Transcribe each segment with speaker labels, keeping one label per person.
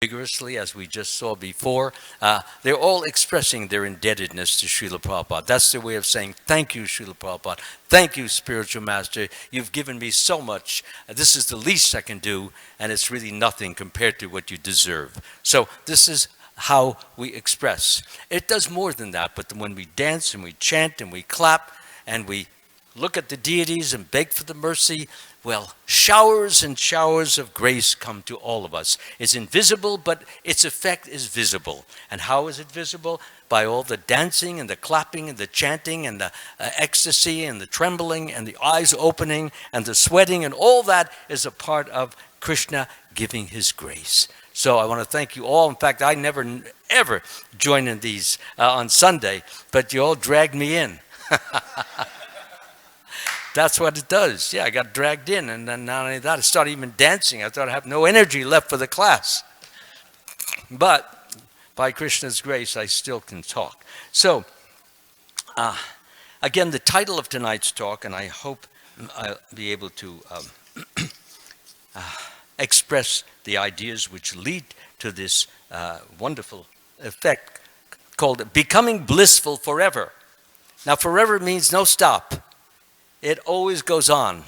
Speaker 1: vigorously, as we just saw before. They're all expressing their indebtedness to Srila Prabhupada. That's their way of saying, thank you, Srila Prabhupada. Thank you, Spiritual Master. You've given me so much. This is the least I can do, and it's really nothing compared to what you deserve. So this is how we express. It does more than that, but when we dance and we chant and we clap and we look at the deities and beg for the mercy, well, showers and showers of grace come to all of us. It's invisible, but its effect is visible. And how is it visible? By all the dancing and the clapping and the chanting and the ecstasy and the trembling and the eyes opening and the sweating, and all that is a part of Krishna giving his grace. So I want to thank you all. In fact, I never, ever join in these on Sunday, but you all dragged me in. That's what it does. Yeah, I got dragged in, and then not only that, I started even dancing. I thought I have no energy left for the class. But by Krishna's grace, I still can talk. So, again, the title of tonight's talk, and I hope I'll be able to express the ideas which lead to this wonderful effect called Becoming Blissful Forever. Now, forever means no stop. It always goes on.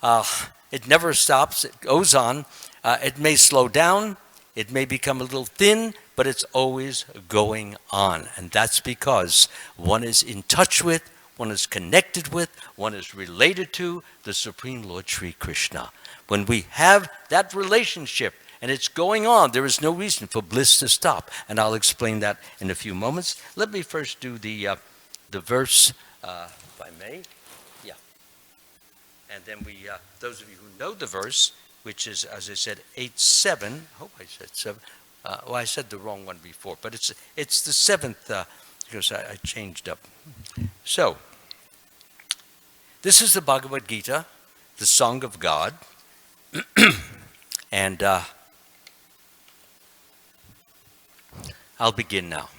Speaker 1: It never stops. It goes on. It may slow down. It may become a little thin, but it's always going on. And that's because one is in touch with, one is connected with, one is related to the Supreme Lord Sri Krishna. When we have that relationship and it's going on, there is no reason for bliss to stop. And I'll explain that in a few moments. Let me first do the verse, if I may. And then we, those of you who know the verse, which is, as I said, 8-7. I hope I said 7. Well, I said the wrong one before, but it's the seventh, because I changed up. So, this is the Bhagavad Gita, the Song of God. And I'll begin now.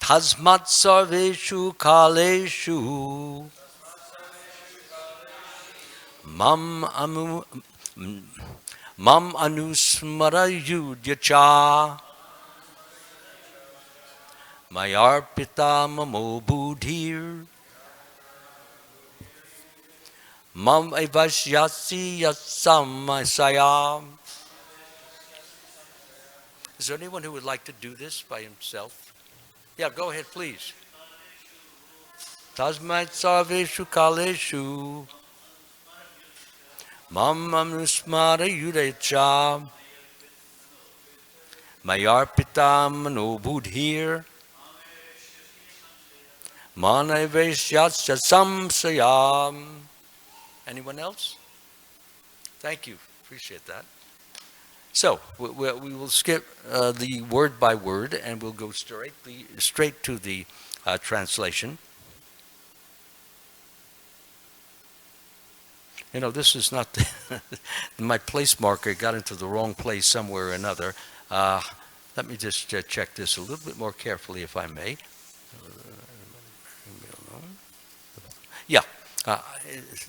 Speaker 1: Tasmat sarveshu kaleshu Mam anusmara yudyacha Mayarpita mamo buddhir Mam evasyasi yasamasayam. Is there anyone who would like to do this by himself? Yeah, go ahead, please. Tasmat sarveshu kaleshu Mam anusmara yudecha Mayarpitam no buddhir Manavesyasya samsayam. Anyone else? Thank you. Appreciate that. So, we will skip the word by word and we'll go straight to the translation. You know, this is not, my place marker got into the wrong place somewhere or another. Let me just check this a little bit more carefully, if I may. Yeah,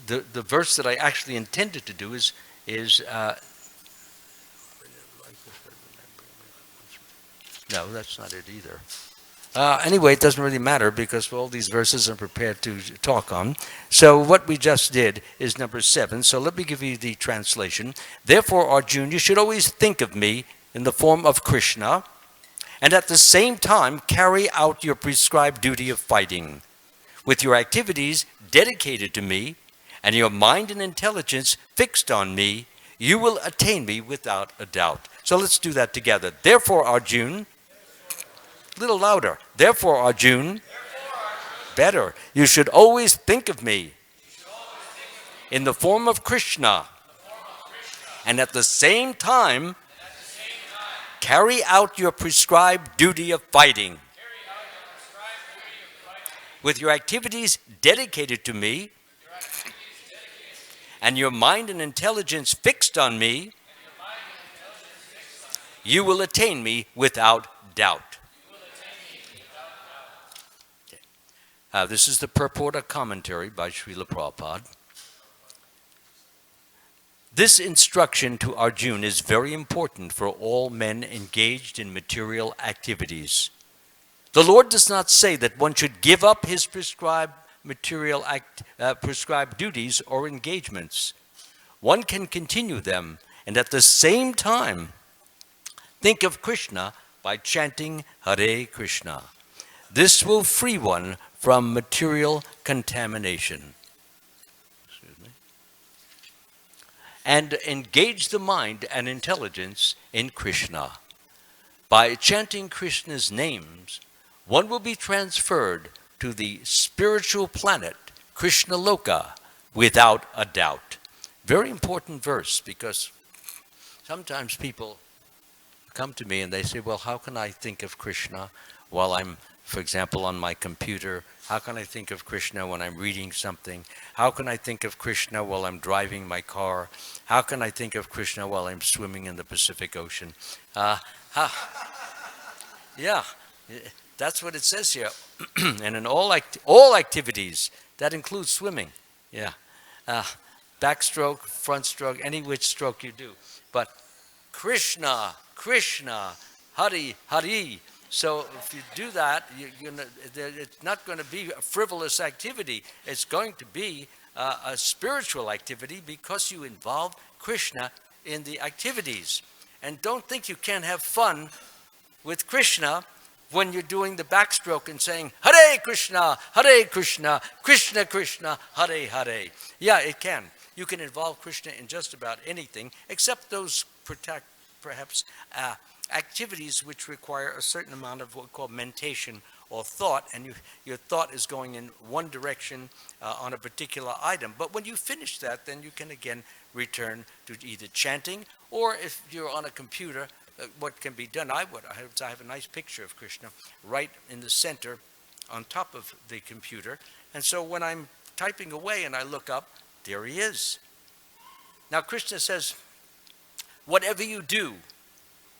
Speaker 1: the verse that I actually intended to do is no, that's not it either. Anyway, it doesn't really matter because all these verses I'm prepared to talk on. So what we just did is number 7. So let me give you the translation. Therefore, Arjuna, you should always think of me in the form of Krishna, and at the same time carry out your prescribed duty of fighting. With your activities dedicated to me, and your mind and intelligence fixed on me, you will attain me without a doubt. So let's do that together. Therefore, Arjuna, a little louder. Therefore, Arjuna, better, you should always think of me in the form of Krishna, and at the same time, carry out your prescribed duty of fighting. With your activities dedicated to me, and your mind and intelligence fixed on me, you will attain me without doubt. This is the purport of commentary by Srila Prabhupada. This instruction to Arjuna is very important for all men engaged in material activities. The Lord does not say that one should give up his prescribed prescribed duties or engagements. One can continue them and at the same time think of Krishna by chanting Hare Krishna. This will free one from material contamination. And engage the mind and intelligence in Krishna. By chanting Krishna's names, one will be transferred to the spiritual planet, Krishna Loka, without a doubt. Very important verse, because sometimes people come to me and they say, well, how can I think of Krishna while I'm, for example, on my computer? How can I think of Krishna when I'm reading something? How can I think of Krishna while I'm driving my car? How can I think of Krishna while I'm swimming in the Pacific Ocean? Yeah, that's what it says here. And in all activities, that includes swimming. Yeah, backstroke, front stroke, any which stroke you do. But Krishna, Krishna, Hari, Hari. So if you do that, it's not going to be a frivolous activity. It's going to be a spiritual activity because you involve Krishna in the activities. And don't think you can't have fun with Krishna when you're doing the backstroke and saying, Hare Krishna, Krishna Krishna, Hare Hare. Yeah, it can. You can involve Krishna in just about anything, except those perhaps activities which require a certain amount of what we call mentation or thought, and your thought is going in one direction on a particular item. But when you finish that, then you can again return to either chanting, or if you're on a computer, what can be done. I have a nice picture of Krishna right in the center on top of the computer, and so when I'm typing away and I look up, there he is. Now Krishna says, whatever you do,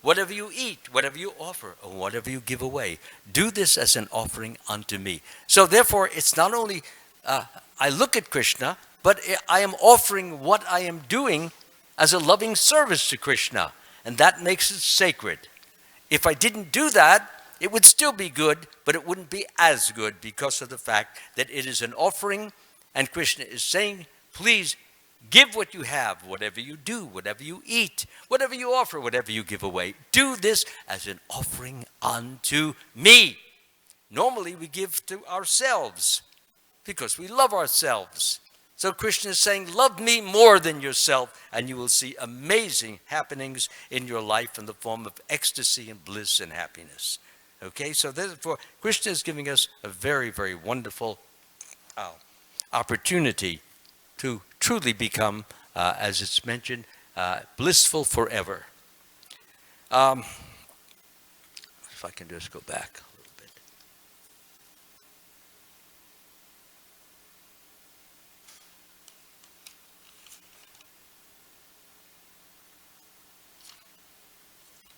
Speaker 1: whatever you eat, whatever you offer, or whatever you give away, do this as an offering unto me. So therefore, it's not only I look at Krishna, but I am offering what I am doing as a loving service to Krishna, and that makes it sacred. If I didn't do that, it would still be good, but it wouldn't be as good because of the fact that it is an offering, and Krishna is saying, please give what you have, whatever you do, whatever you eat, whatever you offer, whatever you give away. Do this as an offering unto me. Normally we give to ourselves because we love ourselves. So Krishna is saying, love me more than yourself, and you will see amazing happenings in your life in the form of ecstasy and bliss and happiness. Okay, so therefore Krishna is giving us a very, very wonderful opportunity to truly become, as it's mentioned, blissful forever. If I can just go back a little bit.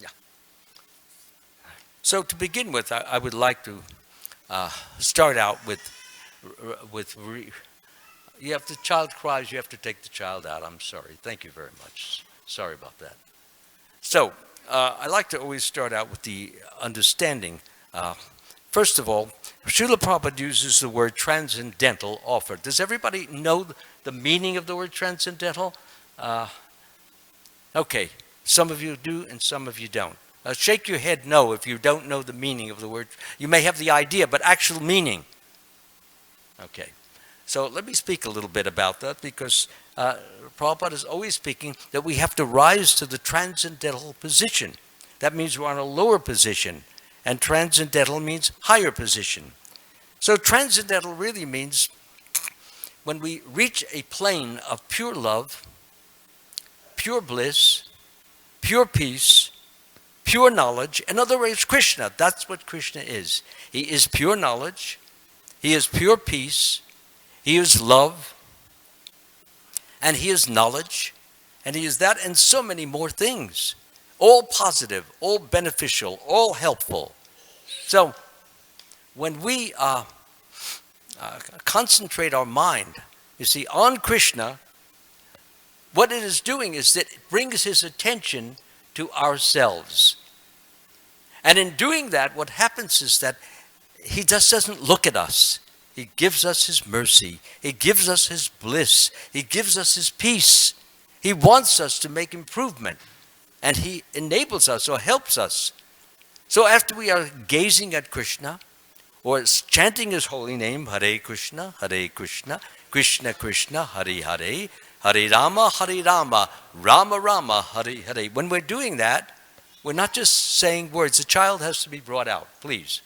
Speaker 1: Yeah. So to begin with, I would like to start out with if the child cries, you have to take the child out. I'm sorry. Thank you very much. Sorry about that. So I like to always start out with the understanding. First of all, Srila Prabhupada uses the word transcendental offer. Does everybody know the meaning of the word transcendental? Okay, some of you do and some of you don't. Shake your head no if you don't know the meaning of the word. You may have the idea, but actual meaning. Okay. So let me speak a little bit about that, because Prabhupada is always speaking that we have to rise to the transcendental position. That means we're on a lower position, and transcendental means higher position. So transcendental really means when we reach a plane of pure love, pure bliss, pure peace, pure knowledge. In other words, Krishna, that's what Krishna is. He is pure knowledge, he is pure peace, he is love, and he is knowledge, and he is that and so many more things. All positive, all beneficial, all helpful. So when we concentrate our mind, you see, on Krishna, what it is doing is that it brings his attention to ourselves. And in doing that, what happens is that he just doesn't look at us. He gives us his mercy. He gives us his bliss. He gives us his peace. He wants us to make improvement. And he enables us or helps us. So after we are gazing at Krishna, or chanting his holy name, Hare Krishna, Krishna Krishna, Hare Hare, Hare Rama, Rama Rama, Hare Hare. When we're doing that, we're not just saying words. The child has to be brought out, please.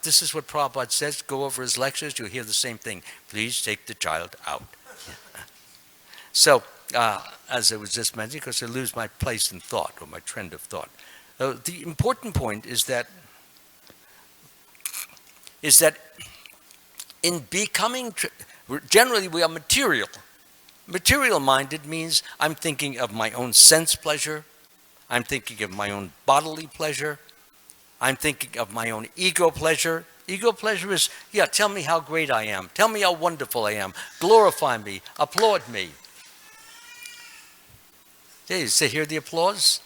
Speaker 1: This is what Prabhupada says. Go over his lectures, you'll hear the same thing. Please take the child out. So, as I was just mentioning, because I lose my place in thought, or my trend of thought. The important point is that in becoming, generally we are material. Material-minded means I'm thinking of my own sense pleasure. I'm thinking of my own bodily pleasure. I'm thinking of my own ego pleasure. Ego pleasure is, yeah, tell me how great I am. Tell me how wonderful I am. Glorify me. Applaud me. Hey, you hear the applause?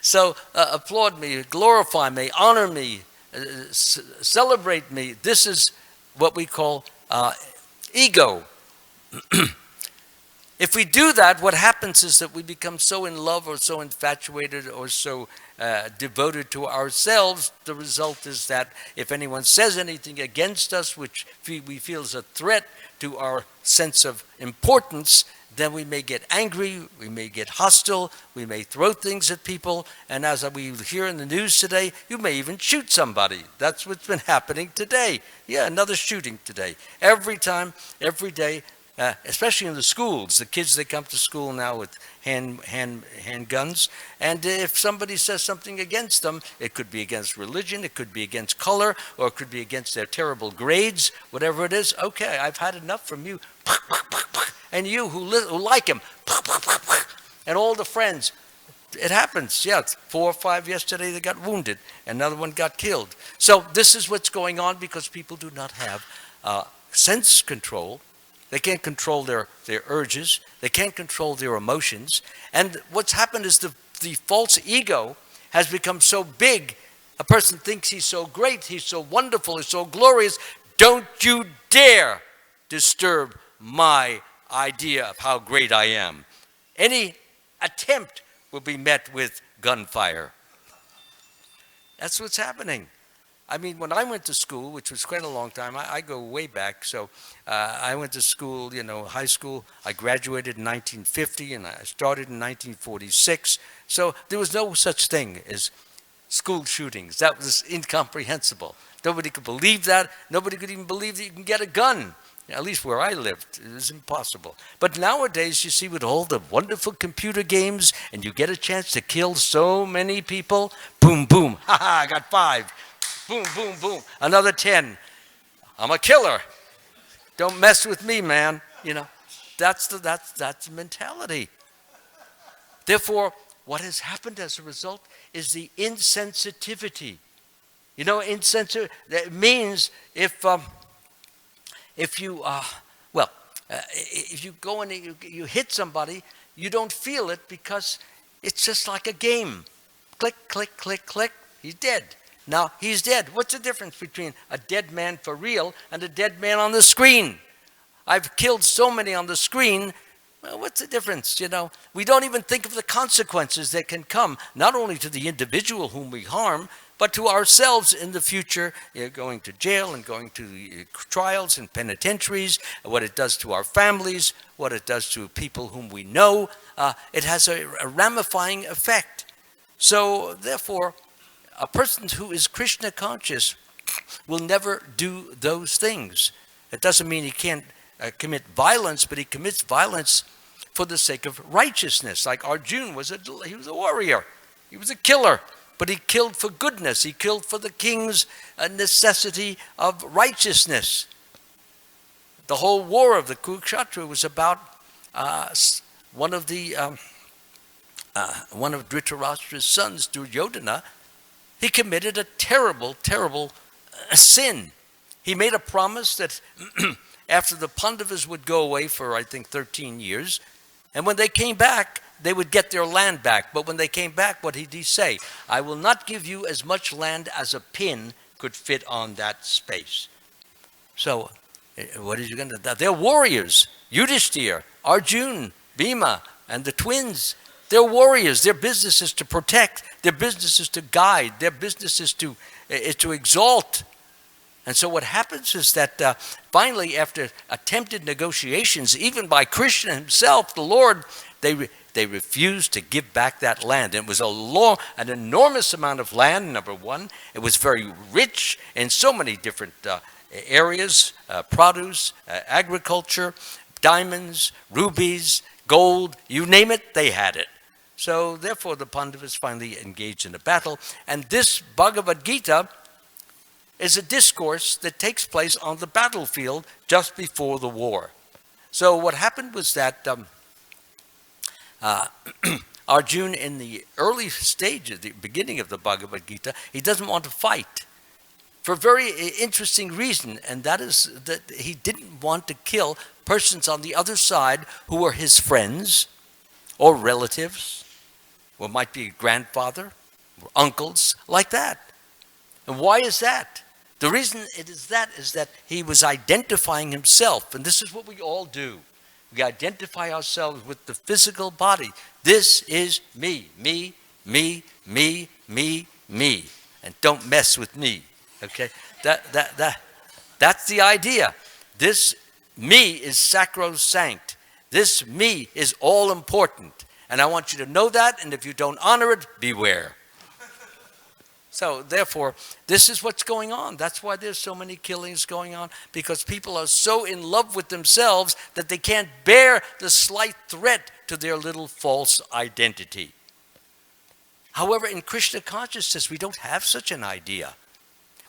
Speaker 1: So applaud me, glorify me, honor me, celebrate me. This is what we call ego. If we do that, what happens is that we become so in love or so infatuated or so devoted to ourselves. The result is that if anyone says anything against us, which we feel is a threat to our sense of importance, then we may get angry, we may get hostile, we may throw things at people, and as we hear in the news today, you may even shoot somebody. That's what's been happening today. Yeah, another shooting today. Every time, every day, especially in the schools, the kids that come to school now with handguns, and if somebody says something against them, it could be against religion, it could be against color, or it could be against their terrible grades, whatever it is. Okay, I've had enough from you. And you who like him, and all the friends. It happens, yeah. 4 or 5 yesterday that got wounded, another one got killed. So this is what's going on because people do not have sense control. They can't control their urges. They can't control their emotions. And what's happened is the false ego has become so big. A person thinks he's so great, he's so wonderful, he's so glorious. Don't you dare disturb my idea of how great I am. Any attempt will be met with gunfire. That's what's happening. I mean, when I went to school, which was quite a long time, I go way back, so I went to school, high school. I graduated in 1950, and I started in 1946. So there was no such thing as school shootings. That was incomprehensible. Nobody could believe that. Nobody could even believe that you can get a gun. At least where I lived, it was impossible. But nowadays, you see, with all the wonderful computer games, and you get a chance to kill so many people, boom, boom, ha-ha, I got 5. Boom, boom, boom, another 10. I'm a killer. Don't mess with me, man. That's the mentality. Therefore, what has happened as a result is the insensitivity. Insensitivity, that means if you go and you hit somebody, you don't feel it because it's just like a game. Click, click, click, click, he's dead. Now, he's dead. What's the difference between a dead man for real and a dead man on the screen? I've killed so many on the screen. Well, what's the difference, We don't even think of the consequences that can come, not only to the individual whom we harm, but to ourselves in the future, going to jail and going to trials and penitentiaries, what it does to our families, what it does to people whom we know. It has a ramifying effect. So, therefore, a person who is Krishna conscious will never do those things. It doesn't mean he can't commit violence, but he commits violence for the sake of righteousness. Like Arjuna he was a warrior. He was a killer. But he killed for goodness. He killed for the king's necessity of righteousness. The whole war of the Kurukshetra was about one of Dhritarashtra's sons, Duryodhana. He committed a terrible, terrible sin. He made a promise that after the Pandavas would go away for, I think, 13 years. And when they came back, they would get their land back. But when they came back, what did he say? I will not give you as much land as a pin could fit on that space. So, what is you going to do? They're warriors. Yudhishthira, Arjuna, Bhima, and the twins. They're warriors. Their business is to protect. Their business is to guide. Their business is to exalt. And so what happens is that finally, after attempted negotiations, even by Krishna himself, the Lord, they refused to give back that land. And it was an enormous amount of land, number one. It was very rich in so many different areas, produce, agriculture, diamonds, rubies, gold, you name it, they had it. So therefore the Pandavas finally engaged in a battle. And this Bhagavad Gita is a discourse that takes place on the battlefield just before the war. So what happened was that Arjuna, in the early stages, the beginning of the Bhagavad Gita, he doesn't want to fight for a very interesting reason, and that is that he didn't want to kill persons on the other side who were his friends or relatives, or might be a grandfather or uncles, like that. And why is that? The reason it is that he was identifying himself, and this is what we all do. We identify ourselves with the physical body. This is me, me, me, me, me, me, and don't mess with me. Okay, that's the idea. This me is sacrosanct. This me is all important, and I want you to know that. And if you don't honor it, beware. So therefore, this is what's going on. That's why there's so many killings going on, because people are so in love with themselves that they can't bear the slight threat to their little false identity. However, in Krishna consciousness, we don't have such an idea.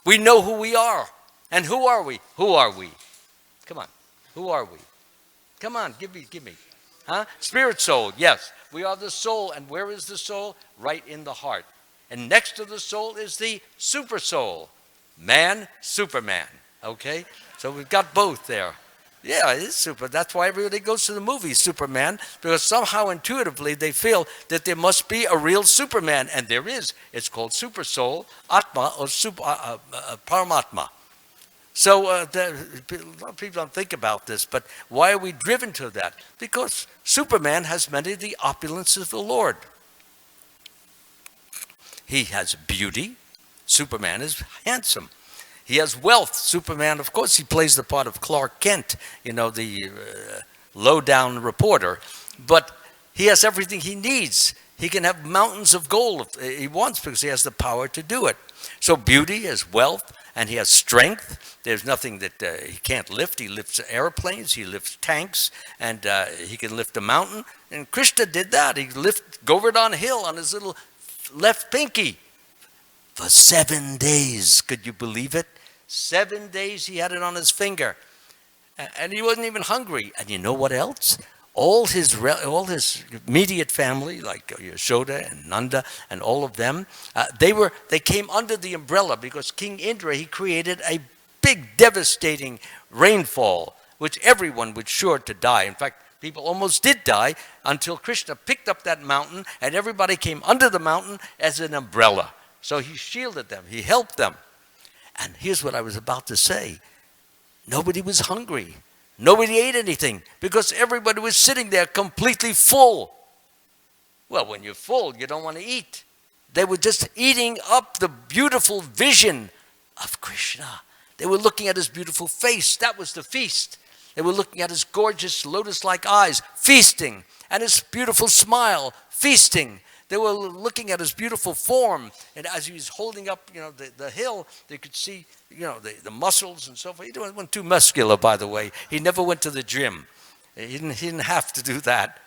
Speaker 1: We know who we are. And who are we? Who are we? Come on. Who are we? Come on, give me. Huh? Spirit soul, yes. We are the soul. And where is the soul? Right in the heart. And next to the soul is the super soul. Man, Superman. Okay? So we've got both there. Yeah, it is super. That's why everybody goes to the movie Superman, because somehow intuitively they feel that there must be a real Superman, and there is. It's called Super Soul, Atma, or Paramatma. So a lot of people don't think about this, but why are we driven to that? Because Superman has many of the opulences of the Lord. He has beauty. Superman is handsome. He has wealth. Superman, of course, he plays the part of Clark Kent, the low-down reporter. But he has everything he needs. He can have mountains of gold if he wants, because he has the power to do it. So beauty is wealth, and he has strength. There's nothing that he can't lift. He lifts airplanes, he lifts tanks, and he can lift a mountain. And Krishna did that. He lifted Govardhan Hill on his little left pinky for 7 days. Could you believe it? 7 days he had it on his finger, and he wasn't even hungry. And you know what else? All his immediate family, like Yashoda and Nanda and all of them, they came under the umbrella, because King Indra, he created a big devastating rainfall, which everyone was sure to die. In fact, people almost did die until Krishna picked up that mountain, and everybody came under the mountain as an umbrella. So he shielded them. He helped them. And here's what I was about to say. Nobody was hungry. Nobody ate anything, because everybody was sitting there completely full. Well, when you're full, you don't want to eat. They were just eating up the beautiful vision of Krishna. They were looking at his beautiful face. That was the feast. They were looking at his gorgeous lotus-like eyes, feasting, and his beautiful smile, feasting. They were looking at his beautiful form, and as he was holding up, the hill, they could see, the muscles and so forth. He wasn't too muscular, by the way. He never went to the gym. He didn't have to do that,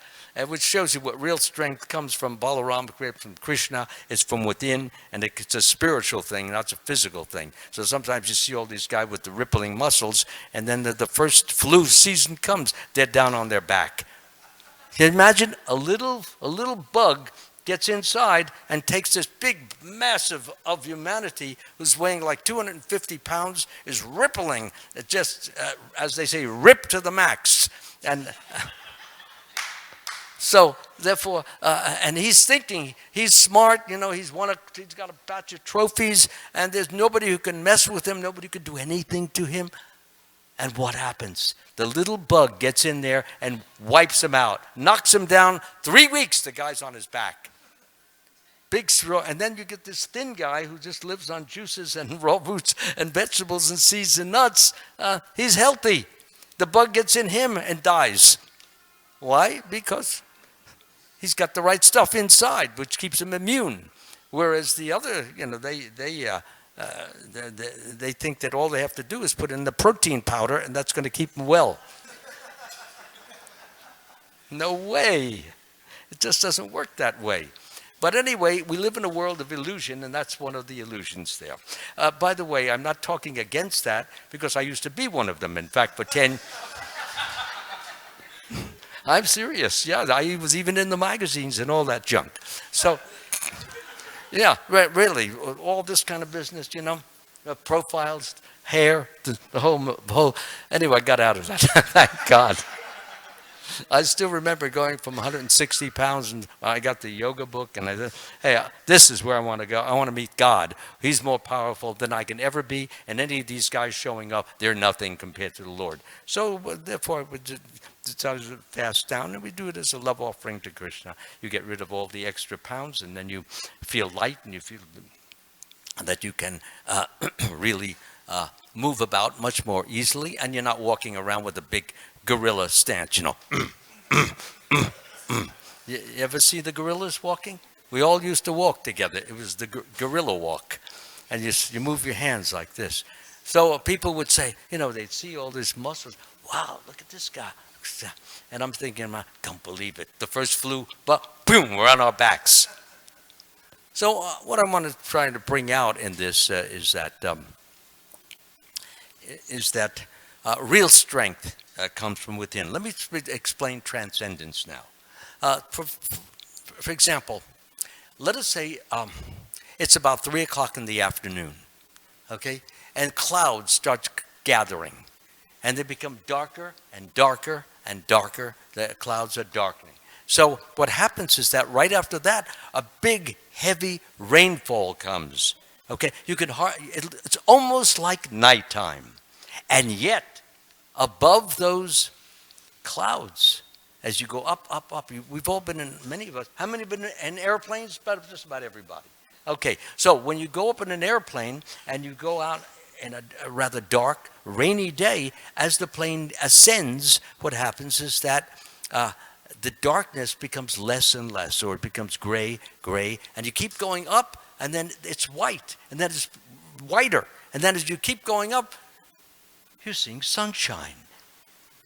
Speaker 1: which shows you what real strength comes from. Balaram, from Krishna, is from within, and it's a spiritual thing, not a physical thing. So sometimes you see all these guys with the rippling muscles, and then the first flu season comes, they're down on their back. Can you imagine a little bug gets inside and takes this big mass of humanity who's weighing like 250 pounds, is rippling, just, as they say, rip to the max. And so, therefore, and he's thinking, he's smart, he's got a batch of trophies, and there's nobody who can mess with him, nobody could do anything to him. And what happens? The little bug gets in there and wipes him out, knocks him down. 3 weeks, the guy's on his back. Big straw, and then you get this thin guy who just lives on juices and raw roots and vegetables and seeds and nuts. He's healthy. The bug gets in him and dies. Why? Because he's got the right stuff inside, which keeps him immune. Whereas the other, they think that all they have to do is put in the protein powder, and that's going to keep them well. No way. It just doesn't work that way. But anyway, we live in a world of illusion, and that's one of the illusions there. By the way, I'm not talking against that, because I used to be one of them. In fact, for 10... I'm serious. Yeah, I was even in the magazines and all that junk. So, yeah, really, all this kind of business, profiles, hair, the whole. Anyway, I got out of that. Thank God. I still remember going from 160 pounds, and I got the yoga book, and I said, hey, this is where I want to go. I want to meet God. He's more powerful than I can ever be, and any of these guys showing up, they're nothing compared to the Lord. So, therefore, we fast down, and we do it as a love offering to Krishna. You get rid of all the extra pounds, and then you feel light, and you feel that you can really move about much more easily, and you're not walking around with a big gorilla stance, You ever see the gorillas walking? We all used to walk together. It was the gorilla walk. And you move your hands like this. So people would say, they'd see all these muscles. Wow, look at this guy. And I'm thinking, I don't believe it. The first flu, but boom, we're on our backs. So what I want to try to bring out in this is that real strength comes from within. Let me explain transcendence now. For example, let us say it's about 3 o'clock in the afternoon, okay? And clouds start gathering, and they become darker and darker and darker. The clouds are darkening. So what happens is that right after that, a big, heavy rainfall comes, okay? It's almost like nighttime, and yet above those clouds, as you go up, up, up, we've all been in, many of us, how many have been in airplanes? Just about everybody. Okay, so when you go up in an airplane and you go out in a rather dark, rainy day, as the plane ascends, what happens is that the darkness becomes less and less, or it becomes gray, and you keep going up, and then it's white, and then it's whiter, and then as you keep going up, you're seeing sunshine.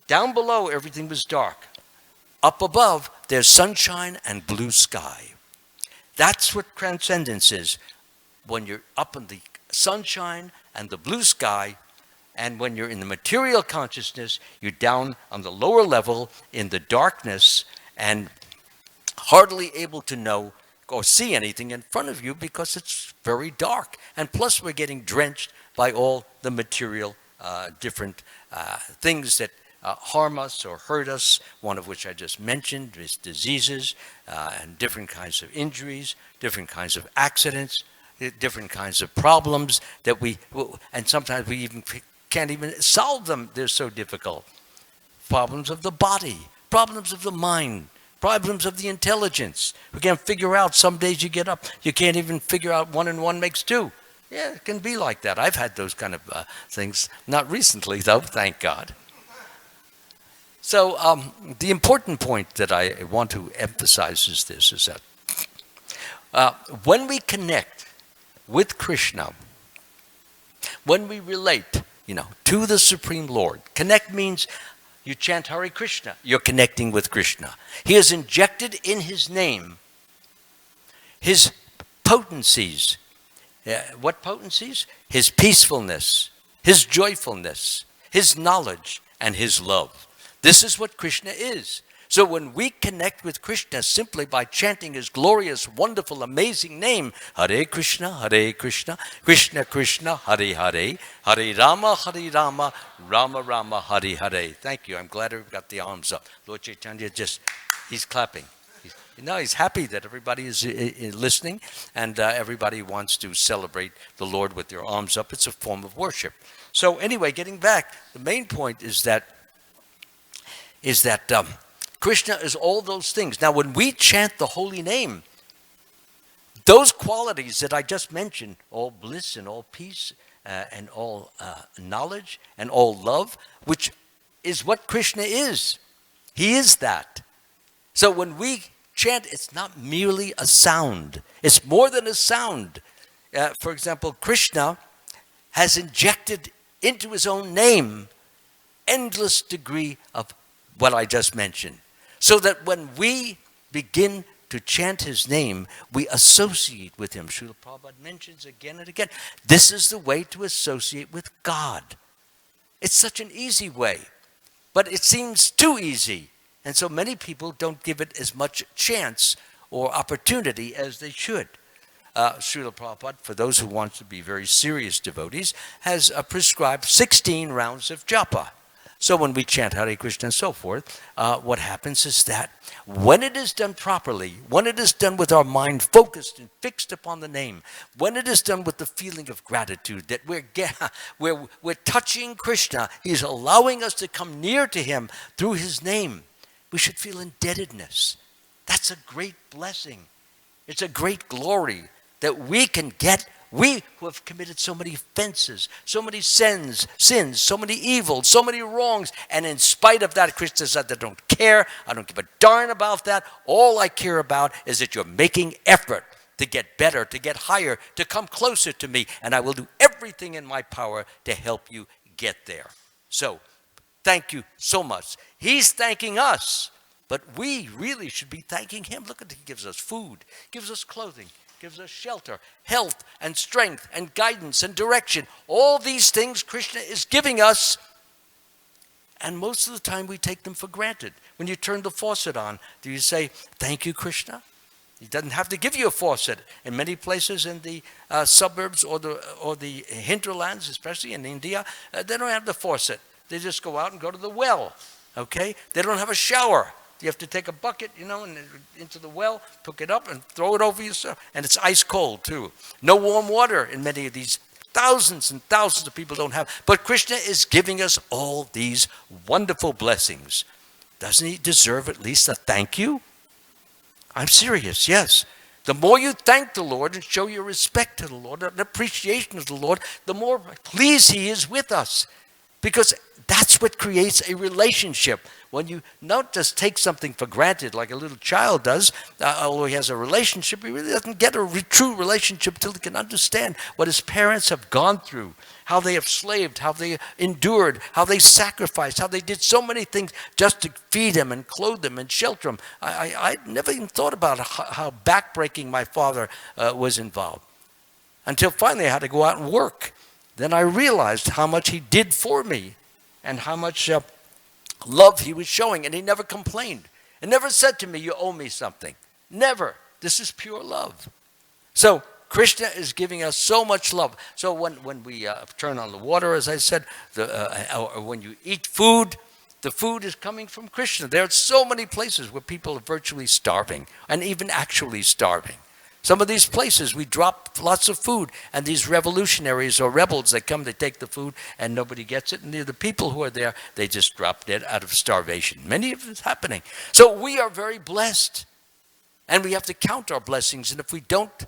Speaker 1: Down below, everything was dark. Up above, there's sunshine and blue sky. That's what transcendence is. When you're up in the sunshine and the blue sky, and when you're in the material consciousness, you're down on the lower level in the darkness and hardly able to know or see anything in front of you because it's very dark. And plus, we're getting drenched by all the material different things that harm us or hurt us, one of which I just mentioned is diseases and different kinds of injuries, different kinds of accidents, different kinds of problems that and sometimes we even can't even solve them. They're so difficult. Problems of the body, problems of the mind, problems of the intelligence. We can't figure out, some days you get up, you can't even figure out 1 and 1 makes 2. Yeah, it can be like that. I've had those kind of things. Not recently, though, thank God. So the important point that I want to emphasize is this, is that when we connect with Krishna, when we relate, to the Supreme Lord, connect means you chant Hare Krishna, you're connecting with Krishna. He has injected in his name his potencies. What potencies? His peacefulness, his joyfulness, his knowledge, and his love. This is what Krishna is. So when we connect with Krishna simply by chanting his glorious, wonderful, amazing name, Hare Krishna, Krishna Krishna, Hare Hare, Hare Rama, Rama Rama, Hare Hare. Thank you. I'm glad we've got the arms up. Lord Chaitanya he's clapping. He's happy that everybody is listening, and everybody wants to celebrate the Lord with their arms up. It's a form of worship. So anyway, getting back, the main point is that Krishna is all those things. Now, when we chant the holy name, those qualities that I just mentioned, all bliss and all peace and all knowledge and all love, which is what Krishna is. He is that. So when we chant, it's not merely a sound. It's more than a sound. For example, Krishna has injected into his own name endless degree of what I just mentioned. So that when we begin to chant his name, we associate with him. Srila Prabhupada mentions again and again, this is the way to associate with God. It's such an easy way, but it seems too easy. And so many people don't give it as much chance or opportunity as they should. Srila Prabhupada, for those who want to be very serious devotees, has prescribed 16 rounds of japa. So when we chant Hare Krishna and so forth, what happens is that when it is done properly, when it is done with our mind focused and fixed upon the name, when it is done with the feeling of gratitude that we're touching Krishna, he's allowing us to come near to him through his name, we should feel indebtedness. That's a great blessing. It's a great glory that we can get. We who have committed so many offenses, so many sins, so many evils, so many wrongs, and in spite of that, Krishna said, I don't care, I don't give a darn about that. All I care about is that you're making effort to get better, to get higher, to come closer to me, and I will do everything in my power to help you get there. So, thank you so much. He's thanking us, but we really should be thanking him. Look at, he gives us food, gives us clothing, gives us shelter, health, and strength, and guidance, and direction. All these things Krishna is giving us, and most of the time we take them for granted. When you turn the faucet on, do you say, thank you, Krishna? He doesn't have to give you a faucet. In many places in the suburbs or the hinterlands, especially in India, they don't have the faucet. They just go out and go to the well, okay? They don't have a shower. You have to take a bucket, and into the well, pick it up and throw it over yourself. And it's ice cold too. No warm water in many of these thousands and thousands of people don't have. But Krishna is giving us all these wonderful blessings. Doesn't he deserve at least a thank you? I'm serious, yes. The more you thank the Lord and show your respect to the Lord, an appreciation of the Lord, the more pleased he is with us. Because that's what creates a relationship. When you not just take something for granted like a little child does, although he has a relationship, he really doesn't get a true relationship until he can understand what his parents have gone through, how they have slaved, how they endured, how they sacrificed, how they did so many things just to feed him and clothe him and shelter him. I never even thought about how backbreaking my father was involved. Until finally I had to go out and work. Then I realized how much he did for me and how much love he was showing, and he never complained. And never said to me, you owe me something. Never. This is pure love. So Krishna is giving us so much love. So when we turn on the water, as I said, or when you eat food, the food is coming from Krishna. There are so many places where people are virtually starving and even actually starving. Some of these places, we drop lots of food, and these revolutionaries or rebels, they come, they take the food, and nobody gets it. And the people who are there, they just drop dead out of starvation. Many of it's happening. So we are very blessed, and we have to count our blessings. And if we don't,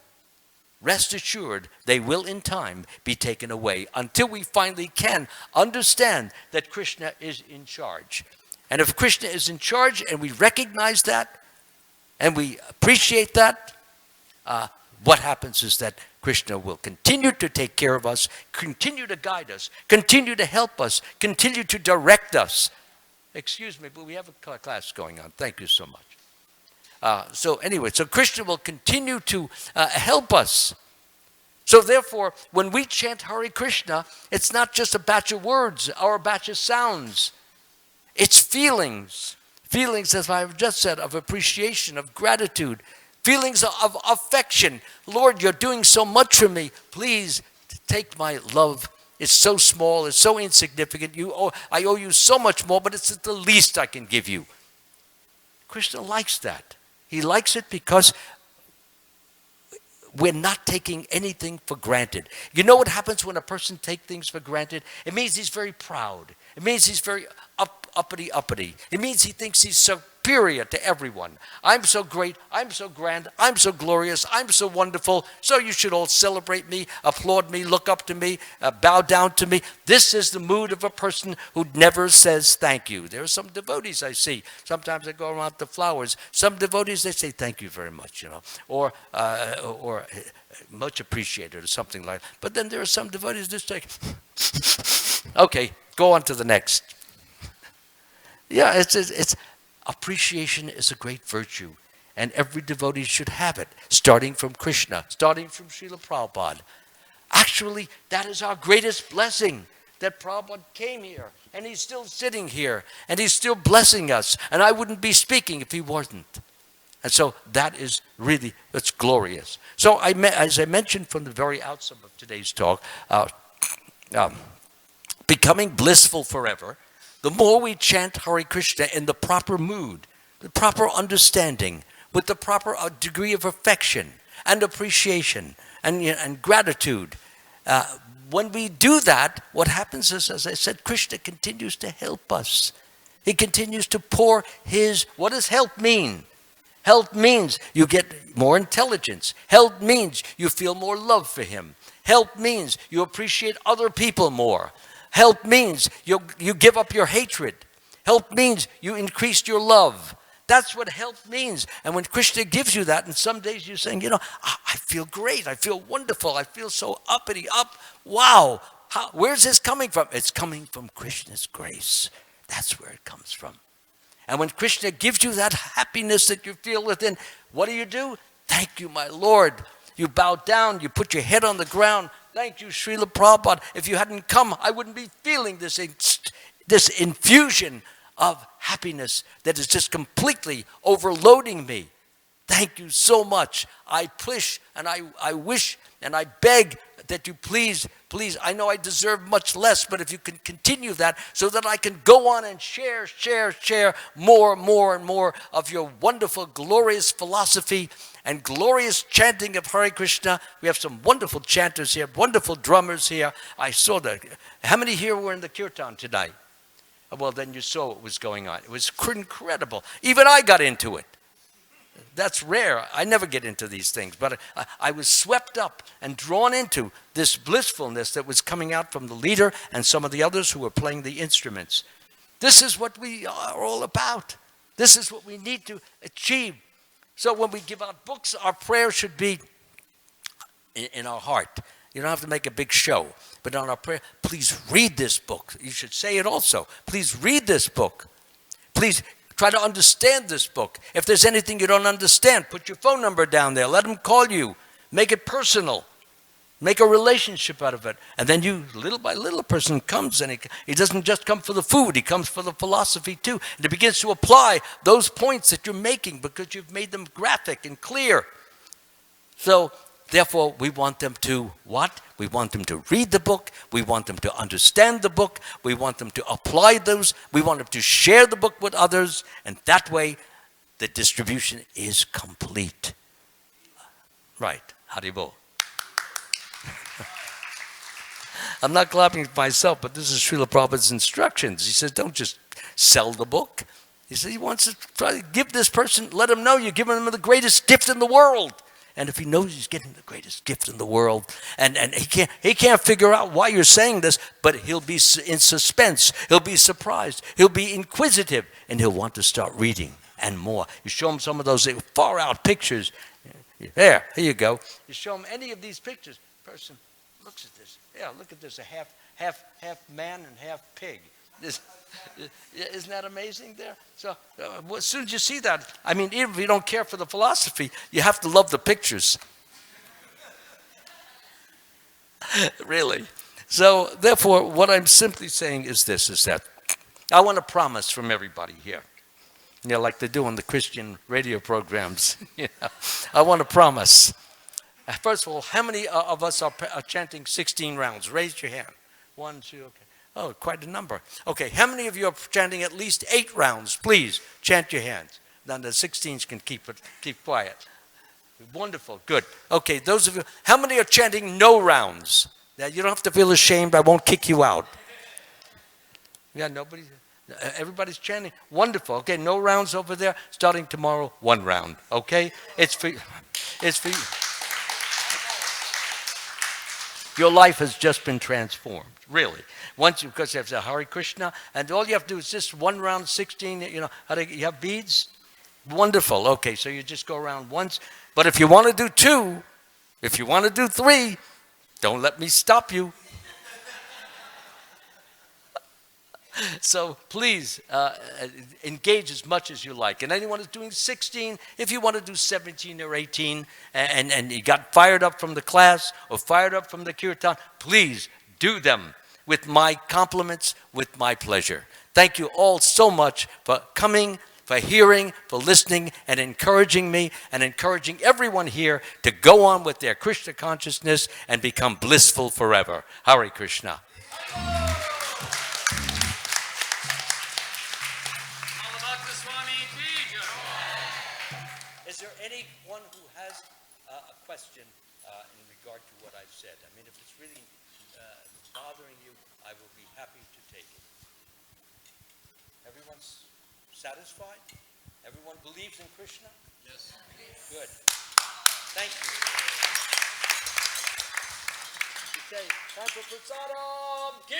Speaker 1: rest assured, they will in time be taken away until we finally can understand that Krishna is in charge. And if Krishna is in charge, and we recognize that, and we appreciate that, what happens is that Krishna will continue to take care of us, continue to guide us, continue to help us, continue to direct us. Excuse me, but we have a class going on. Thank you so much. So Krishna will continue to help us. So therefore, when we chant Hare Krishna, it's not just a batch of words or a batch of sounds. It's feelings. feelings, as I've just said, of appreciation, of gratitude, feelings of affection. Lord, you're doing so much for me. Please take my love. It's so small, it's so insignificant. I owe you so much more, but it's the least I can give you. Krishna likes that. He likes it because we're not taking anything for granted. You know what happens when a person takes things for granted? It means he's very proud. It means he's very uppity. It means he thinks he's superior to everyone. I'm so great, I'm so grand, I'm so glorious, I'm so wonderful, so you should all celebrate me, applaud me, look up to me, bow down to me. This is the mood of a person who never says thank you. There are some devotees I see. Sometimes I go around the flowers. Some devotees, they say thank you very much, or much appreciated or something like that. But then there are some devotees that say, okay, go on to the next. Yeah, it's appreciation is a great virtue, and every devotee should have it, starting from Krishna, starting from Srila Prabhupada. Actually, that is our greatest blessing, that Prabhupada came here, and he's still sitting here, and he's still blessing us, and I wouldn't be speaking if he wasn't. And so that is really, it's glorious. So as I mentioned from the very outset of today's talk, becoming blissful forever, the more we chant Hare Krishna in the proper mood, the proper understanding, with the proper degree of affection and appreciation and gratitude, when we do that, what happens is, as I said, Krishna continues to help us. He continues to pour what does help mean? Help means you get more intelligence. Help means you feel more love for him. Help means you appreciate other people more. Help means you give up your hatred. Help means you increase your love. That's what help means. And when Krishna gives you that, and some days you're saying, I feel great. I feel wonderful. I feel so uppity up. Wow. Where's this coming from? It's coming from Krishna's grace. That's where it comes from. And when Krishna gives you that happiness that you feel within, what do? Thank you, my Lord. You bow down. You put your head on the ground. Thank you, Srila Prabhupada. If you hadn't come, I wouldn't be feeling this infusion of happiness that is just completely overloading me. Thank you so much. I push and I wish and I beg that you please, I know I deserve much less, but if you can continue that so that I can go on and share more and more of your wonderful, glorious philosophy and glorious chanting of Hare Krishna. We have some wonderful chanters here, wonderful drummers here. I saw that. How many here were in the kirtan tonight? Well, then you saw what was going on. It was incredible. Even I got into it. That's rare. I never get into these things. But I was swept up and drawn into this blissfulness that was coming out from the leader and some of the others who were playing the instruments. This is what we are all about. This is what we need to achieve. So when we give out books, our prayer should be in our heart. You don't have to make a big show. But on our prayer, please read this book. You should say it also. Please read this book. Please try to understand this book. If there's anything you don't understand, put your phone number down there. Let them call you. Make it personal. Make a relationship out of it. And then you, little by little, a person comes and he doesn't just come for the food. He comes for the philosophy too. And he begins to apply those points that you're making because you've made them graphic and clear. So, therefore, we want them to what? We want them to read the book. We want them to understand the book. We want them to apply those. We want them to share the book with others. And that way, the distribution is complete. Right. Haribol. I'm not clapping for myself, but this is Srila Prabhupada's instructions. He says, don't just sell the book. He says he wants to try to give this person, let him know you're giving him the greatest gift in the world. And if he knows he's getting the greatest gift in the world, and he can't figure out why you're saying this, but he'll be in suspense. He'll be surprised. He'll be inquisitive, and he'll want to start reading and more. You show him some of those far out pictures. Here you go. You show him any of these pictures. Person looks at this. Yeah, look at this. A half man and half pig. Isn't that amazing there? So as soon as you see that, I mean, even if you don't care for the philosophy, you have to love the pictures. Really. So therefore, what I'm simply saying is this, is that I want to promise from everybody here Like they do on the Christian radio programs. I want to promise. First of all, how many of us are chanting 16 rounds? Raise your hand. 1, 2, okay. Oh, quite a number. Okay, how many of you are chanting at least 8 rounds? Please, chant your hands. Then the 16s can keep quiet. Wonderful, good. Okay, those of you, how many are chanting no rounds? Now, you don't have to feel ashamed. I won't kick you out. Yeah, nobody, everybody's chanting. Wonderful. Okay, no rounds over there. Starting tomorrow, 1 round. Okay, it's for you. Your life has just been transformed, really. Once because you have to Hare Krishna, and all you have to do is just 1 round, 16. You have beads. Wonderful. Okay, so you just go around once. But if you want to do 2, if you want to do 3, don't let me stop you. So please engage as much as you like. And anyone who's doing 16, if you want to do 17 or 18 and you got fired up from the class or fired up from the kirtan, please do them with my compliments, with my pleasure. Thank you all so much for coming, for hearing, for listening, and encouraging me, and encouraging everyone here to go on with their Krishna consciousness and become blissful forever. Hare Krishna.
Speaker 2: Amala-bhakta Swami.
Speaker 1: Is there anyone who has a question in regard to what I've said? I mean, if it's really bothering you, I will be happy to take it. Everyone's satisfied? Everyone believes in Krishna?
Speaker 2: Yes.
Speaker 1: Good. Thank you. Okay, Thank you.